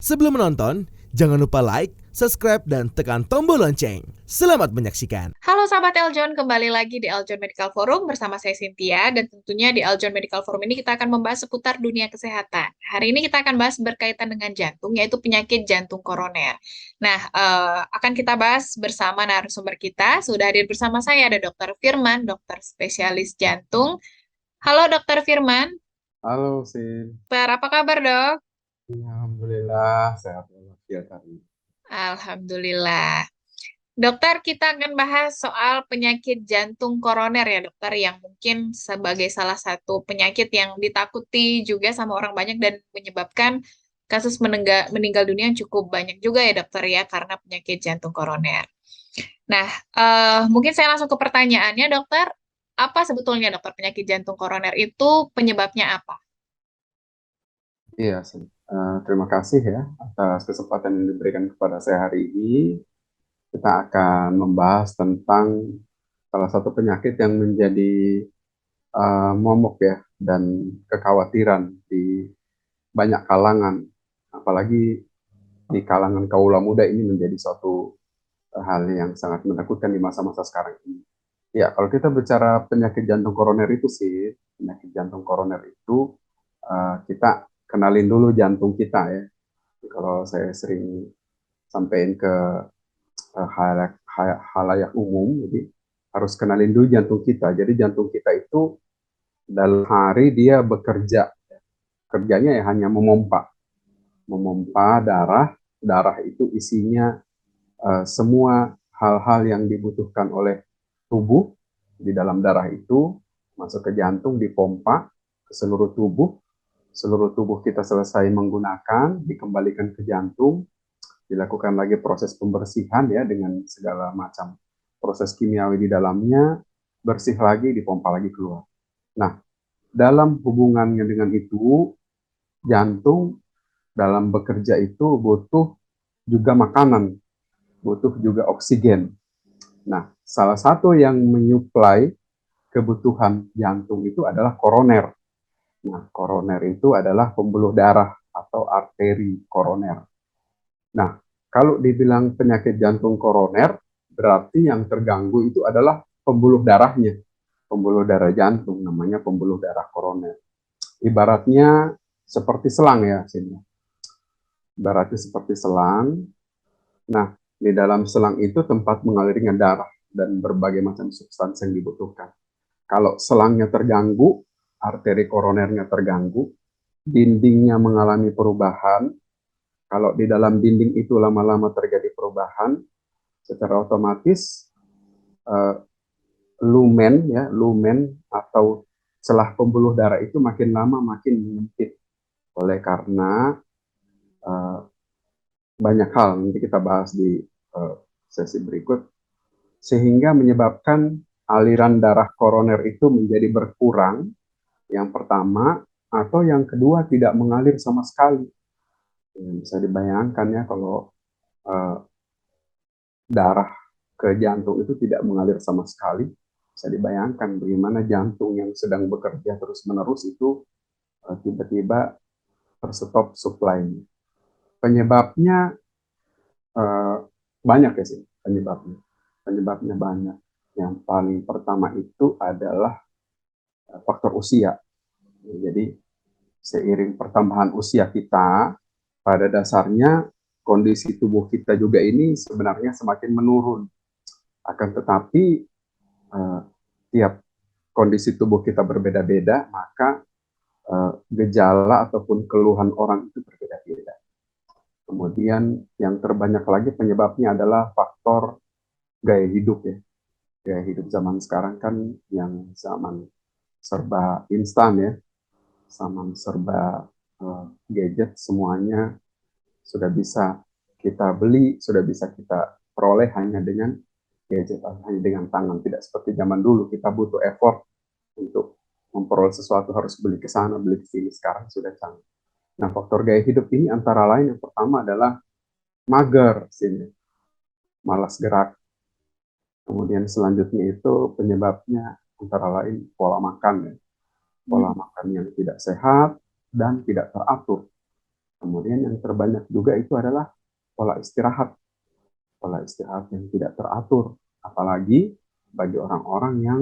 Sebelum menonton, jangan lupa like, subscribe, dan tekan tombol lonceng. Selamat menyaksikan. Halo sahabat Eljon, kembali lagi di Eljon Medical Forum bersama saya Cynthia dan tentunya di Eljon Medical Forum ini kita akan membahas seputar dunia kesehatan. Hari ini kita akan bahas berkaitan dengan jantung, yaitu penyakit jantung koroner. Nah, akan kita bahas bersama narasumber kita. Sudah hadir bersama saya ada Dr. Firman, dokter spesialis jantung. Halo Dr. Firman, Halo, Sin. apa kabar dok? Alhamdulillah sehat walafiat hari ini. Alhamdulillah. Dokter, kita akan bahas soal penyakit jantung koroner ya dokter, yang mungkin sebagai salah satu penyakit yang ditakuti juga sama orang banyak dan menyebabkan kasus meninggal dunia yang cukup banyak juga ya dokter ya, karena penyakit jantung koroner. Nah, mungkin saya langsung ke pertanyaannya dokter, apa sebetulnya dokter penyakit jantung koroner itu, penyebabnya apa? Iya, Sin. Terima kasih ya atas kesempatan yang diberikan kepada saya hari ini. Kita akan membahas tentang salah satu penyakit yang menjadi momok ya dan kekhawatiran di banyak kalangan, apalagi di kalangan kaula muda ini menjadi suatu hal yang sangat menakutkan di masa-masa sekarang ini. Ya, kalau kita bicara penyakit jantung koroner itu sih, penyakit jantung koroner itu kita kenalin dulu jantung kita ya. Kalau saya sering sampaikan ke halayak umum, jadi harus kenalin dulu jantung kita. Jadi jantung kita itu dalam hari dia bekerja, kerjanya ya hanya memompa darah. Darah itu isinya semua hal-hal yang dibutuhkan oleh tubuh di dalam darah itu masuk ke jantung, dipompa ke seluruh tubuh kita selesai menggunakan, dikembalikan ke jantung, dilakukan lagi proses pembersihan ya dengan segala macam proses kimiawi di dalamnya, bersih lagi, dipompa lagi keluar. Nah, dalam hubungannya dengan itu, jantung dalam bekerja itu butuh juga makanan, butuh juga oksigen. Nah, salah satu yang menyuplai kebutuhan jantung itu adalah koroner. Nah, koroner itu adalah pembuluh darah atau arteri koroner. Nah, kalau dibilang penyakit jantung koroner, berarti yang terganggu itu adalah pembuluh darahnya. Pembuluh darah jantung namanya pembuluh darah koroner. Ibaratnya seperti selang ya, sini. Ibaratnya seperti selang. Nah, di dalam selang itu tempat mengalirnya darah dan berbagai macam substansi yang dibutuhkan. Kalau selangnya terganggu, arteri koronernya terganggu, dindingnya mengalami perubahan. Kalau di dalam dinding itu lama-lama terjadi perubahan, secara otomatis uh, lumen atau celah pembuluh darah itu makin lama makin menyempit. Oleh karena uh, banyak hal nanti kita bahas di sesi berikut, sehingga menyebabkan aliran darah koroner itu menjadi berkurang. Yang pertama, atau yang kedua tidak mengalir sama sekali. Bisa dibayangkan ya kalau uh, darah ke jantung itu tidak mengalir sama sekali. Bisa dibayangkan bagaimana jantung yang sedang bekerja terus-menerus itu tiba-tiba terstop supply-nya. Penyebabnya uh, banyak ya sih penyebabnya. Penyebabnya banyak. Yang paling pertama itu adalah faktor usia. Jadi seiring pertambahan usia kita, pada dasarnya kondisi tubuh kita juga ini sebenarnya semakin menurun. Akan tetapi tiap kondisi tubuh kita berbeda-beda, maka gejala ataupun keluhan orang itu berbeda-beda. Kemudian yang terbanyak lagi penyebabnya adalah faktor gaya hidup ya. Gaya hidup zaman sekarang kan yang zaman serba instan ya, zaman serba gadget, semuanya sudah bisa kita beli, sudah bisa kita peroleh hanya dengan gadget, hanya dengan tangan. Tidak seperti zaman dulu, kita butuh effort untuk memperoleh sesuatu, harus beli ke sana, beli ke sini. Sekarang sudah canggih. Nah, faktor gaya hidup ini antara lain yang pertama adalah mager, sini, malas gerak. Kemudian selanjutnya itu penyebabnya antara lain pola makan ya. Pola makan yang tidak sehat dan tidak teratur. Kemudian yang terbanyak juga itu adalah pola istirahat yang tidak teratur, apalagi bagi orang-orang yang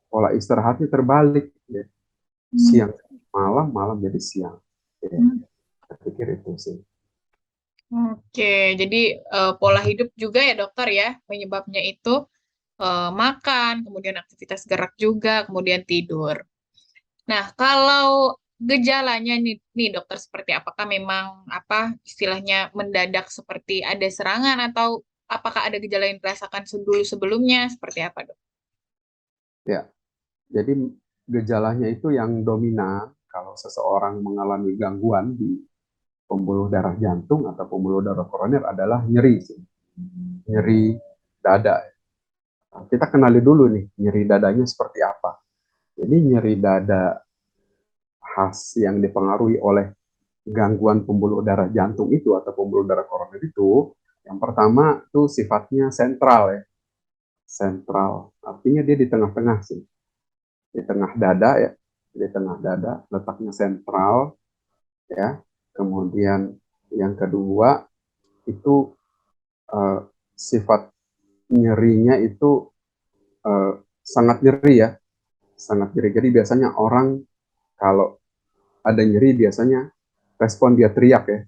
pola istirahatnya terbalik, ya. Hmm. Siang malam, malam jadi siang. Ya, Hmm. saya pikir itu sih. Oke, jadi pola hidup juga ya dokter ya, penyebabnya itu makan, kemudian aktivitas gerak juga, kemudian tidur. Nah, kalau gejalanya nih dokter seperti apakah memang apa istilahnya mendadak seperti ada serangan atau apakah ada gejala yang dirasakan dulu sebelumnya seperti apa dok? Ya, jadi gejalanya itu yang dominan kalau seseorang mengalami gangguan di pembuluh darah jantung atau pembuluh darah koroner adalah nyeri sih. Nyeri dada. Kita kenali dulu nih, nyeri dadanya seperti apa. Jadi nyeri dada khas yang dipengaruhi oleh gangguan pembuluh darah jantung itu atau pembuluh darah koroner itu, yang pertama itu sifatnya sentral ya. Sentral, artinya dia di tengah-tengah sih. Di tengah dada ya, di tengah dada, letaknya sentral ya. Kemudian yang kedua itu eh, sifat nyerinya itu eh, sangat nyeri ya, sangat nyeri. Jadi biasanya orang kalau ada nyeri biasanya respon dia teriak ya,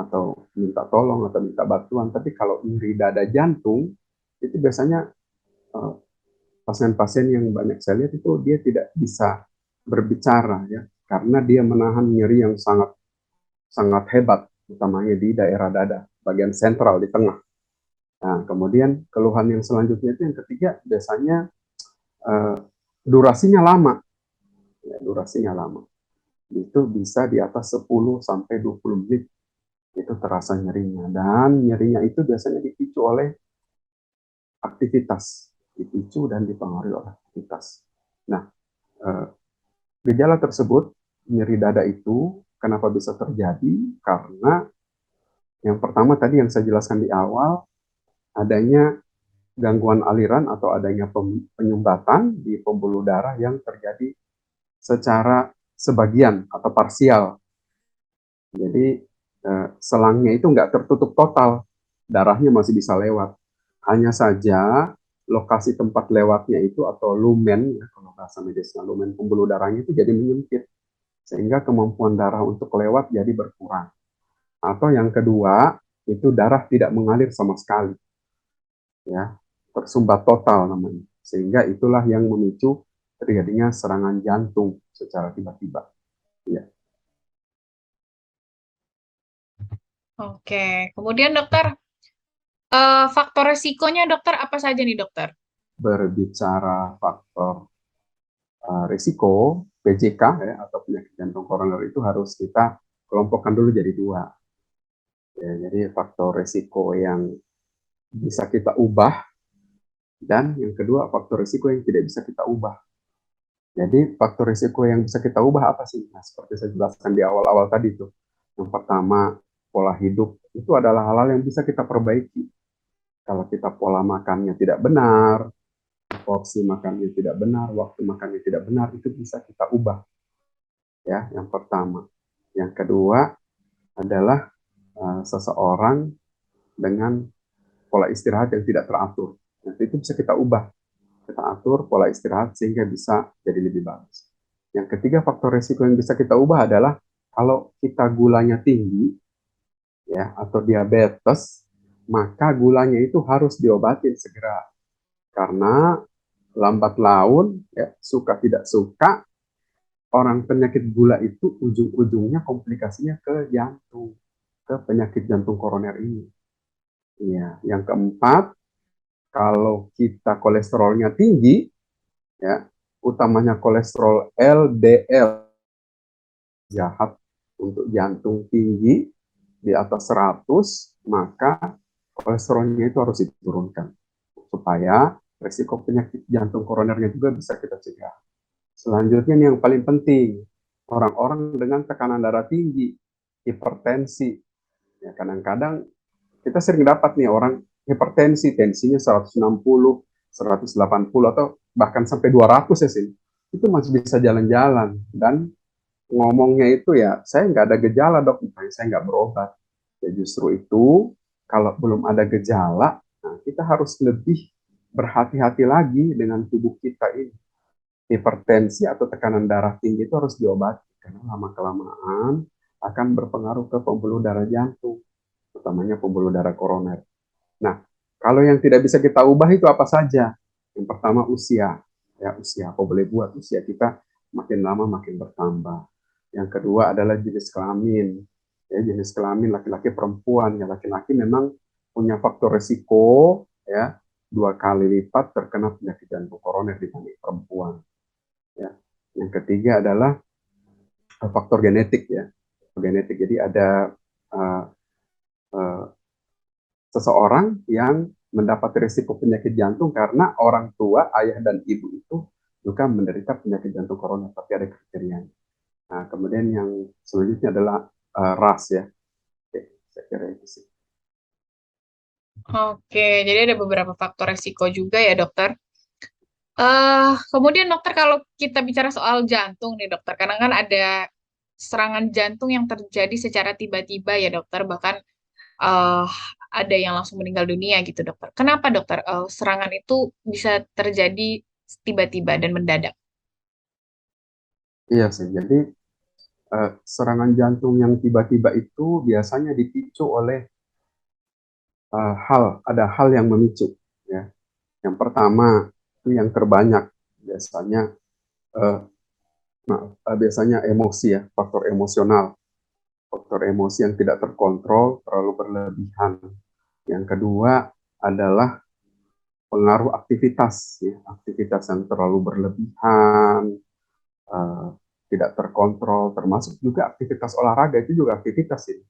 atau minta tolong atau minta bantuan. Tapi kalau nyeri dada jantung itu biasanya eh, pasien-pasien yang banyak saya lihat itu dia tidak bisa berbicara ya, karena dia menahan nyeri yang sangat sangat hebat, utamanya di daerah dada, bagian sentral di tengah. Nah, kemudian keluhan yang selanjutnya itu yang ketiga biasanya eh, durasinya lama, ya, durasinya lama. Itu bisa di atas 10 sampai 20 menit itu terasa nyerinya, dan nyerinya itu biasanya dipicu oleh aktivitas, dipicu dan dipengaruhi oleh aktivitas. Nah, eh, gejala tersebut, nyeri dada itu kenapa bisa terjadi? Karena yang pertama tadi yang saya jelaskan di awal, adanya gangguan aliran atau adanya penyumbatan di pembuluh darah yang terjadi secara sebagian atau parsial. Jadi selangnya itu nggak tertutup total, darahnya masih bisa lewat. Hanya saja lokasi tempat lewatnya itu atau lumen, ya, kalau bahasa medisnya lumen pembuluh darahnya itu jadi menyempit, sehingga kemampuan darah untuk lewat jadi berkurang. Atau yang kedua, itu darah tidak mengalir sama sekali, ya, tersumbat total namanya. Sehingga itulah yang memicu terjadinya serangan jantung secara tiba-tiba. Ya. Oke, kemudian dokter faktor resikonya dokter apa saja nih dokter? Berbicara faktor risiko PJK ya, atau penyakit jantung koroner itu harus kita kelompokkan dulu jadi dua. Ya, jadi faktor risiko yang bisa kita ubah dan yang kedua faktor risiko yang tidak bisa kita ubah. Jadi faktor risiko yang bisa kita ubah apa sih? Nah, seperti saya jelaskan di awal-awal tadi tuh. Yang pertama, pola hidup itu adalah hal-hal yang bisa kita perbaiki. Kalau kita pola makannya tidak benar, porsi makannya tidak benar, waktu makannya tidak benar, itu bisa kita ubah. Ya, yang pertama. Yang kedua adalah seseorang dengan pola istirahat yang tidak teratur. Nah, itu bisa kita ubah. Kita atur pola istirahat sehingga bisa jadi lebih bagus. Yang ketiga faktor risiko yang bisa kita ubah adalah kalau kita gulanya tinggi ya atau diabetes, maka gulanya itu harus diobatin segera. Karena lambat laun ya, suka tidak suka orang penyakit gula itu ujung-ujungnya komplikasinya ke jantung, ke penyakit jantung koroner ini. Ya, yang keempat, kalau kita kolesterolnya tinggi, ya, utamanya kolesterol LDL jahat untuk jantung tinggi di atas 100, maka kolesterolnya itu harus diturunkan supaya risiko penyakit jantung koronernya juga bisa kita cegah. Selanjutnya yang paling penting, orang-orang dengan tekanan darah tinggi, hipertensi. Ya, kadang-kadang kita sering dapat nih orang hipertensi, tensinya 160, 180 atau bahkan sampai 200 ya sih. Itu masih bisa jalan-jalan dan ngomongnya itu ya, saya nggak ada gejala dok, misalnya saya nggak berobat. Ya justru itu, kalau belum ada gejala, nah kita harus lebih berhati-hati lagi dengan tubuh kita ini. Hipertensi atau tekanan darah tinggi itu harus diobati, karena lama-kelamaan akan berpengaruh ke pembuluh darah jantung, utamanya pembuluh darah koroner. Nah, kalau yang tidak bisa kita ubah itu apa saja? Yang pertama usia. Ya, usia apa boleh buat usia kita makin lama makin bertambah. Yang kedua adalah jenis kelamin. Ya, jenis kelamin laki-laki perempuan. Ya, laki-laki memang punya faktor resiko ya 2 kali lipat terkena penyakit jantung koroner dibanding perempuan. Ya. Yang ketiga adalah faktor genetik ya. Genetik. Jadi ada uh, uh, seseorang yang mendapat risiko penyakit jantung karena orang tua, ayah dan ibu itu juga menderita penyakit jantung koroner, tapi ada kriterianya. Nah, kemudian yang selanjutnya adalah ras ya. Oke, saya kira itu sih. Oke, jadi ada beberapa faktor resiko juga ya dokter. Kemudian dokter kalau kita bicara soal jantung nih dokter, karena kan ada serangan jantung yang terjadi secara tiba-tiba ya dokter, bahkan eh ada yang langsung meninggal dunia gitu dokter. Kenapa dokter serangan itu bisa terjadi tiba-tiba dan mendadak? Iya sih, jadi serangan jantung yang tiba-tiba itu biasanya dipicu oleh ada hal yang memicu. Ya. Yang pertama, itu yang terbanyak biasanya uh, biasanya emosi ya, faktor emosional. Faktor emosi yang tidak terkontrol, terlalu berlebihan. Yang kedua adalah pengaruh aktivitas, ya. Aktivitas yang terlalu berlebihan, uh, tidak terkontrol, termasuk juga aktivitas olahraga, itu juga aktivitas ini.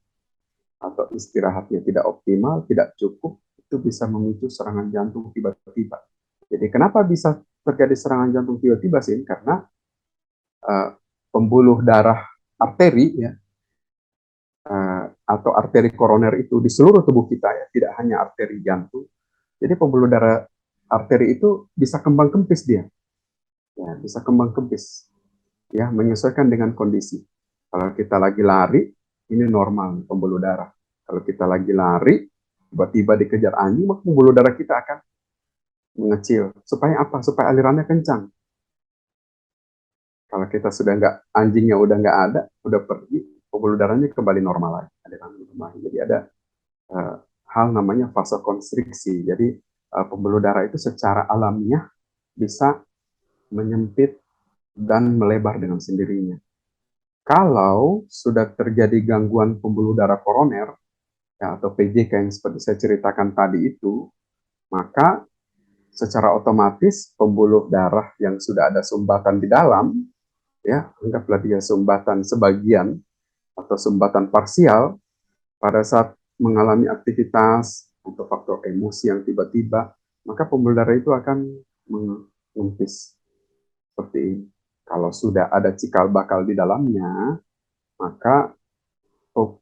Atau istirahatnya tidak optimal, tidak cukup, itu bisa memicu serangan jantung tiba-tiba. Jadi kenapa bisa terjadi serangan jantung tiba-tiba sih? Karena uh, pembuluh darah arteri ya, atau arteri koroner itu di seluruh tubuh kita ya, tidak hanya arteri jantung. Jadi pembuluh darah arteri itu bisa kembang kempis dia, ya, bisa kembang kempis, ya, menyesuaikan dengan kondisi. Kalau kita lagi lari, ini normal pembuluh darah. Kalau kita lagi lari, tiba-tiba dikejar anjing, maka pembuluh darah kita akan mengecil. Supaya apa? Supaya alirannya kencang. Kalau kita sudah nggak, anjingnya udah nggak ada, udah pergi, pembuluh darahnya kembali normal lagi. Jadi ada uh, hal namanya vasokonstriksi. Jadi pembuluh darah itu secara alamiah bisa menyempit dan melebar dengan sendirinya. Kalau sudah terjadi gangguan pembuluh darah koroner ya, atau PJK yang seperti saya ceritakan tadi itu, maka secara otomatis pembuluh darah yang sudah ada sumbatan di dalam, ya anggaplah dia sumbatan sebagian atau sumbatan parsial, pada saat mengalami aktivitas atau faktor emosi yang tiba-tiba, maka pembuluh darah itu akan mengempis seperti ini. Kalau sudah ada cikal bakal di dalamnya, maka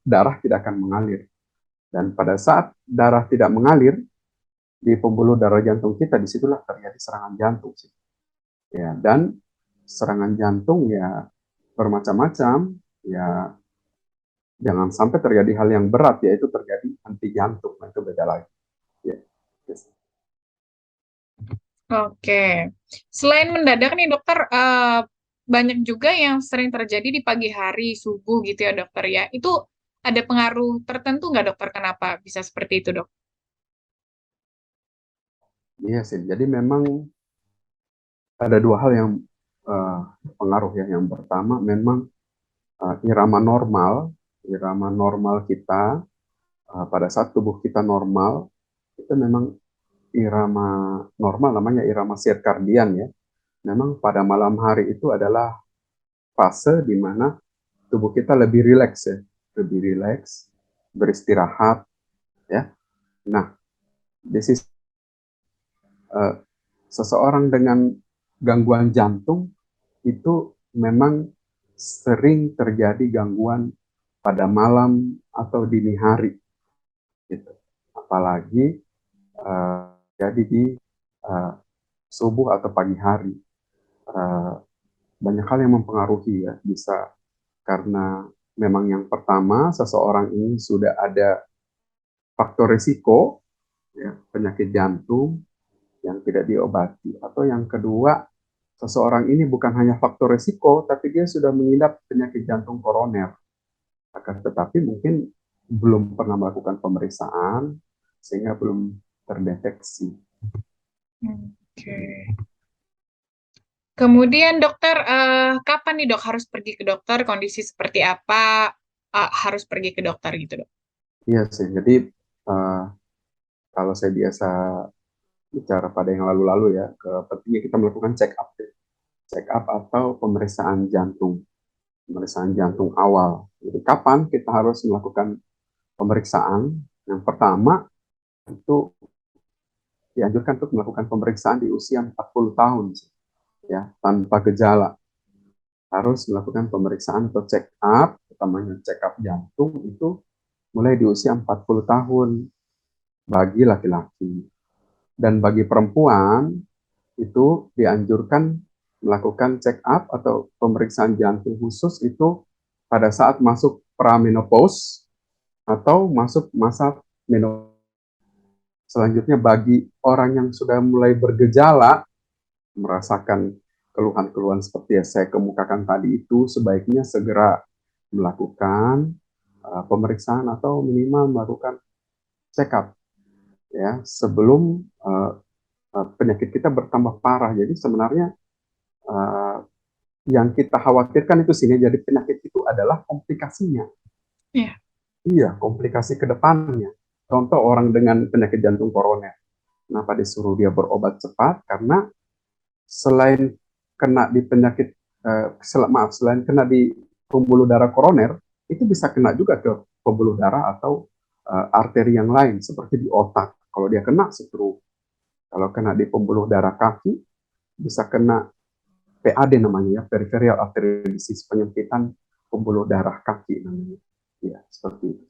darah tidak akan mengalir. Dan pada saat darah tidak mengalir di pembuluh darah jantung kita, disitulah terjadi serangan jantung. Ya, dan serangan jantung ya bermacam-macam. Ya, jangan sampai terjadi hal yang berat, yaitu terjadi henti jantung. Nah, itu beda lagi. Ya. Yes. Oke, selain mendadak nih dokter, banyak juga yang sering terjadi di pagi hari, subuh gitu ya dokter ya. Itu ada pengaruh tertentu nggak dokter kenapa bisa seperti itu dok? Iya sih. Jadi memang ada dua hal yang pengaruh ya. Yang pertama memang irama normal kita pada saat tubuh kita normal itu memang irama normal namanya irama sirkadian ya. Memang pada malam hari itu adalah fase di mana tubuh kita lebih rileks ya, lebih rileks, beristirahat ya. Nah, di sisi uh, seseorang dengan gangguan jantung itu memang sering terjadi gangguan pada malam atau dini hari gitu. Apalagi jadi di uh, subuh atau pagi hari. Uh, Banyak hal yang mempengaruhi ya, bisa karena memang yang pertama seseorang ini sudah ada faktor risiko ya, penyakit jantung yang tidak diobati, atau yang kedua seseorang ini bukan hanya faktor risiko tapi dia sudah mengidap penyakit jantung koroner, akan tetapi mungkin belum pernah melakukan pemeriksaan sehingga belum terdeteksi. Oke. Kemudian dokter, kapan nih dok harus pergi ke dokter? Kondisi seperti apa harus pergi ke dokter gitu dok? Iya sih, jadi kalau saya biasa bicara pada yang lalu-lalu ya, pentingnya kita melakukan check up atau pemeriksaan jantung awal. Jadi kapan kita harus melakukan pemeriksaan? Yang pertama itu dianjurkan untuk melakukan pemeriksaan di usia 40 tahun ya, tanpa gejala. Harus melakukan pemeriksaan atau check up, utamanya check up jantung itu mulai di usia 40 tahun bagi laki-laki. Dan bagi perempuan itu dianjurkan melakukan check up atau pemeriksaan jantung khusus itu pada saat masuk pramenopause atau masuk masa menopause. Selanjutnya bagi orang yang sudah mulai bergejala, merasakan keluhan-keluhan seperti yang saya kemukakan tadi itu, sebaiknya segera melakukan pemeriksaan atau minimal melakukan check up ya sebelum penyakit kita bertambah parah. Jadi sebenarnya yang kita khawatirkan itu sini, jadi penyakit itu adalah komplikasinya. Iya. Iya, komplikasi ke depannya. Contoh orang dengan penyakit jantung koroner. Kenapa disuruh dia berobat cepat? Karena selain kena di penyakit, selain kena di pembuluh darah koroner, itu bisa kena juga ke pembuluh darah atau arteri yang lain, seperti di otak. Kalau dia kena stroke. Kalau kena di pembuluh darah kaki, bisa kena PAD namanya ya, peripheral artery disease, penyempitan pembuluh darah kaki namanya. Ya, seperti itu.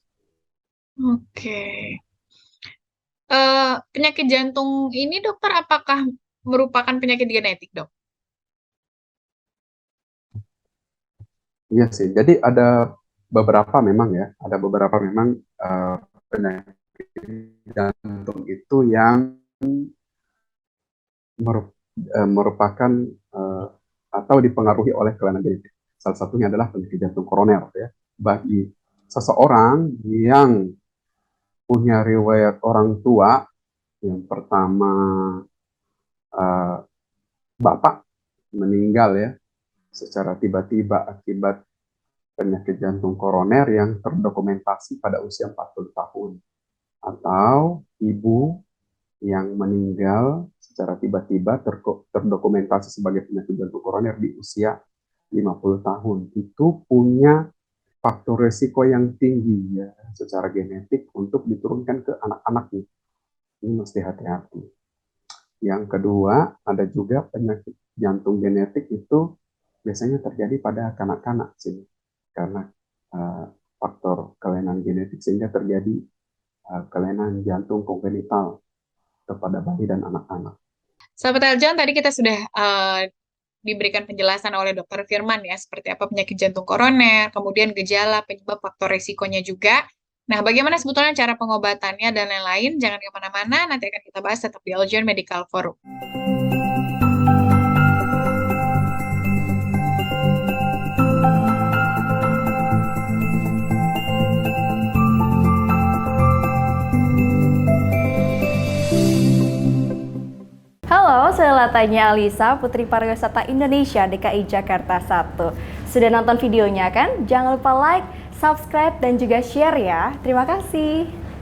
Oke. Penyakit jantung ini dokter apakah merupakan penyakit genetik dok? Iya sih, jadi ada beberapa memang penyakit jantung itu yang merupakan atau dipengaruhi oleh kelainan genetik. Salah satunya adalah penyakit jantung koroner ya. Bagi seseorang yang punya riwayat orang tua, yang pertama bapak meninggal ya secara tiba-tiba akibat penyakit jantung koroner yang terdokumentasi pada usia 40 tahun, atau ibu yang meninggal secara tiba-tiba terdokumentasi sebagai penyakit jantung koroner di usia 50 tahun, itu punya faktor risiko yang tinggi ya secara genetik untuk diturunkan ke anak-anaknya. Ini mesti hati-hati. Yang kedua, ada juga penyakit jantung genetik itu biasanya terjadi pada kanak-kanak sih, karena faktor kelainan genetik sehingga terjadi kelainan jantung kongenital kepada bayi dan anak-anak. Sahabat Aljan, tadi kita sudah diberikan penjelasan oleh Dr. Firman ya, seperti apa penyakit jantung koroner, kemudian gejala, penyebab, faktor resikonya juga. Nah, bagaimana sebetulnya cara pengobatannya dan lain-lain? Jangan kemana-mana, nanti akan kita bahas tetap di Aljan Medical Forum. Halo, saya Latanya Alisa, Putri Pariwisata Indonesia DKI Jakarta 1. Sudah nonton videonya kan? Jangan lupa like, subscribe, dan juga share ya. Terima kasih.